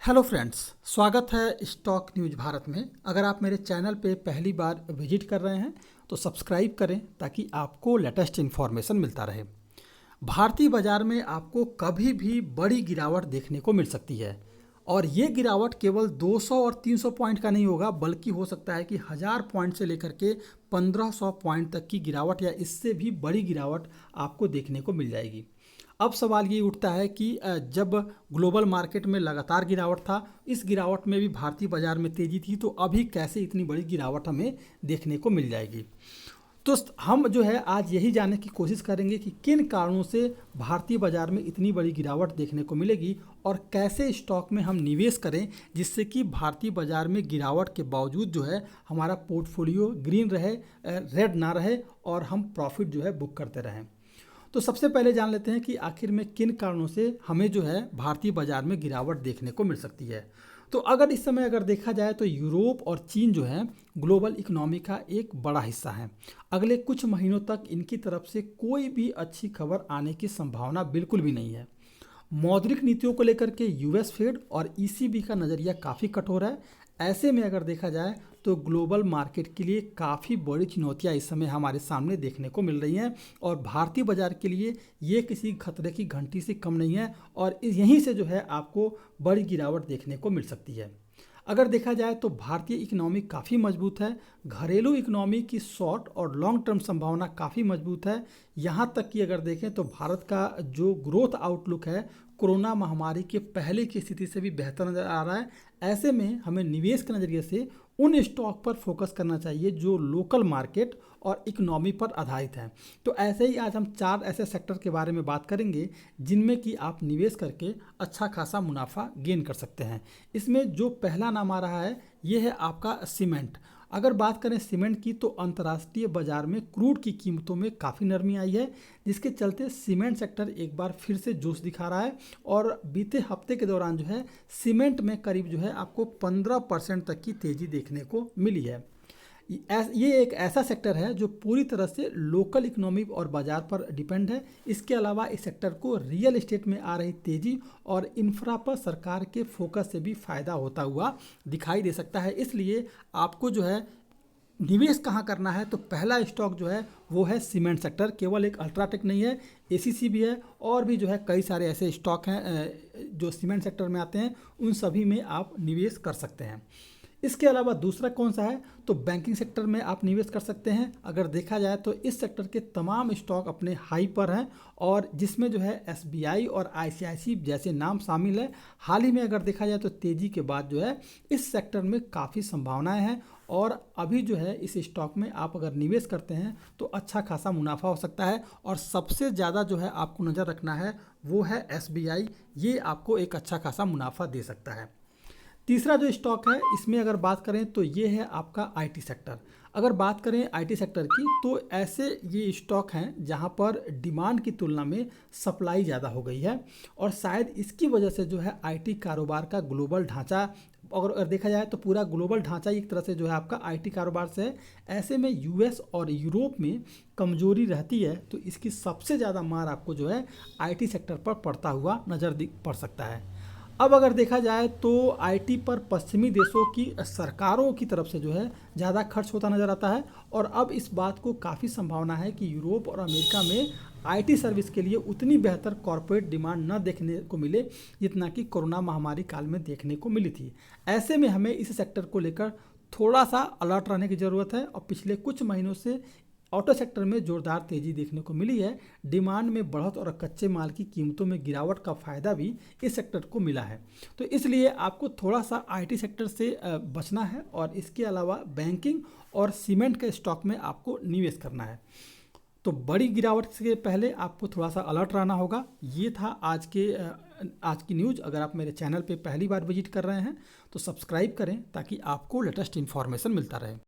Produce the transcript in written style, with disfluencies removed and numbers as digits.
Hello friends, स्वागत है stock news Bharat में। अगर आप मेरे चैनल पे पहली बार विजिट कर रहे हैं तो सब्सक्राइब करें ताकि आपको लेटेस्ट इन्फॉर्मेशन मिलता रहे। भारतीय बाजार में आपको कभी भी बड़ी गिरावट देखने को मिल सकती है और ये गिरावट केवल 200 और 300 पॉइंट का नहीं होगा, बल्कि हो सकता है कि 1000 पॉइंट से लेकर के 1500 पॉइंट तक की गिरावट या इससे भी बड़ी गिरावट आपको देखने को मिल जाएगी। अब सवाल ये उठता है कि जब ग्लोबल मार्केट में लगातार गिरावट था, इस गिरावट में भी भारतीय बाजार में तेजी थी, तो अभी कैसे इतनी बड़ी गिरावट हमें देखने को मिल जाएगी। तो हम जो है आज यही जानने की कोशिश करेंगे कि किन कारणों से भारतीय बाजार में इतनी बड़ी गिरावट देखने को मिलेगी और कैसे स्टॉक में हम निवेश करें जिससे कि भारतीय बाजार में गिरावट के बावजूद जो है हमारा पोर्टफोलियो ग्रीन रहे, रेड ना रहे और हम प्रॉफिट जो है बुक करते रहें। तो सबसे पहले जान लेते हैं कि आखिर में किन कारणों से हमें जो है भारतीय बाजार में गिरावट देखने को मिल सकती है। तो अगर इस समय देखा जाए तो यूरोप और चीन जो है ग्लोबल इकोनॉमी का एक बड़ा हिस्सा है। अगले कुछ महीनों तक इनकी तरफ से कोई भी अच्छी खबर आने की संभावना बिल्कुल भी नहीं है। मौद्रिक नीतियों को लेकर के यूएस फेड और ईसीबी का नज़रिया काफ़ी कठोर है। ऐसे में अगर देखा जाए तो ग्लोबल मार्केट के लिए काफ़ी बड़ी चुनौतियां इस समय हमारे सामने देखने को मिल रही हैं और भारतीय बाजार के लिए ये किसी खतरे की घंटी से कम नहीं है और यहीं से जो है आपको बड़ी गिरावट देखने को मिल सकती है। अगर देखा जाए तो भारतीय इकोनॉमी काफ़ी मजबूत है, घरेलू इकोनॉमी की शॉर्ट और लॉन्ग टर्म संभावना काफ़ी मजबूत है। यहाँ तक कि अगर देखें तो भारत का जो ग्रोथ आउटलुक है कोरोना महामारी के पहले की स्थिति से भी बेहतर नज़र आ रहा है। ऐसे में हमें निवेश के नज़रिए से उन स्टॉक पर फोकस करना चाहिए जो लोकल मार्केट और इकोनॉमी पर आधारित हैं। तो ऐसे ही आज हम 4 ऐसे सेक्टर के बारे में बात करेंगे जिनमें कि आप निवेश करके अच्छा खासा मुनाफा गेन कर सकते हैं। इसमें जो पहला नाम आ रहा है ये है आपका सीमेंट। अगर बात करें सीमेंट की तो अंतर्राष्ट्रीय बाजार में क्रूड की कीमतों में काफ़ी नरमी आई है, जिसके चलते सीमेंट सेक्टर एक बार फिर से जोश दिखा रहा है और बीते हफ्ते के दौरान जो है सीमेंट में करीब जो है आपको 15% तक की तेज़ी देखने को मिली है। ये एक ऐसा सेक्टर है जो पूरी तरह से लोकल इकोनॉमी और बाजार पर डिपेंड है। इसके अलावा इस सेक्टर को रियल एस्टेट में आ रही तेज़ी और इंफ्रा पर सरकार के फोकस से भी फ़ायदा होता हुआ दिखाई दे सकता है। इसलिए आपको जो है निवेश कहाँ करना है तो पहला स्टॉक जो है वो है सीमेंट सेक्टर। केवल एक अल्ट्राटेक नहीं है, एसीसी भी है और भी जो है कई सारे ऐसे स्टॉक हैं जो सीमेंट सेक्टर में आते हैं, उन सभी में आप निवेश कर सकते हैं। इसके अलावा दूसरा कौन सा है तो बैंकिंग सेक्टर में आप निवेश कर सकते हैं। अगर देखा जाए तो इस सेक्टर के तमाम स्टॉक अपने हाई पर हैं और जिसमें जो है एसबीआई और आईसीआईसी जैसे नाम शामिल है। हाल ही में अगर देखा जाए तो तेज़ी के बाद जो है इस सेक्टर में काफ़ी संभावनाएं हैं और अभी जो है इस स्टॉक में आप अगर निवेश करते हैं तो अच्छा खासा मुनाफा हो सकता है। और सबसे ज़्यादा जो है आपको नज़र रखना है वो है एसबीआई, ये आपको एक अच्छा खासा मुनाफा दे सकता है। तीसरा जो स्टॉक है इसमें अगर बात करें तो ये है आपका आईटी सेक्टर। अगर बात करें आईटी सेक्टर की तो ऐसे ये स्टॉक हैं जहां पर डिमांड की तुलना में सप्लाई ज़्यादा हो गई है और शायद इसकी वजह से जो है आईटी कारोबार का ग्लोबल ढांचा, अगर देखा जाए तो पूरा ग्लोबल ढांचा एक तरह से जो है आपका आईटी कारोबार से है। ऐसे में यूएस और यूरोप में कमजोरी रहती है तो इसकी सबसे ज़्यादा मार आपको जो है आईटी सेक्टर पर पड़ता हुआ नज़र पड़ सकता है। अब अगर देखा जाए तो आईटी पर पश्चिमी देशों की सरकारों की तरफ से जो है ज़्यादा खर्च होता नज़र आता है और अब इस बात को काफ़ी संभावना है कि यूरोप और अमेरिका में आईटी सर्विस के लिए उतनी बेहतर कॉरपोरेट डिमांड न देखने को मिले जितना कि कोरोना महामारी काल में देखने को मिली थी। ऐसे में हमें इस सेक्टर को लेकर थोड़ा सा अलर्ट रहने की ज़रूरत है और पिछले कुछ महीनों से ऑटो सेक्टर में जोरदार तेजी देखने को मिली है। डिमांड में बढ़त और कच्चे माल की कीमतों में गिरावट का फायदा भी इस सेक्टर को मिला है। तो इसलिए आपको थोड़ा सा आईटी सेक्टर से बचना है और इसके अलावा बैंकिंग और सीमेंट के स्टॉक में आपको निवेश करना है। तो बड़ी गिरावट से पहले आपको थोड़ा सा अलर्ट रहना होगा। ये था आज की न्यूज़। अगर आप मेरे चैनल पे पहली बार विजिट कर रहे हैं तो सब्सक्राइब करें ताकि आपको लेटेस्ट इन्फॉर्मेशन मिलता रहे।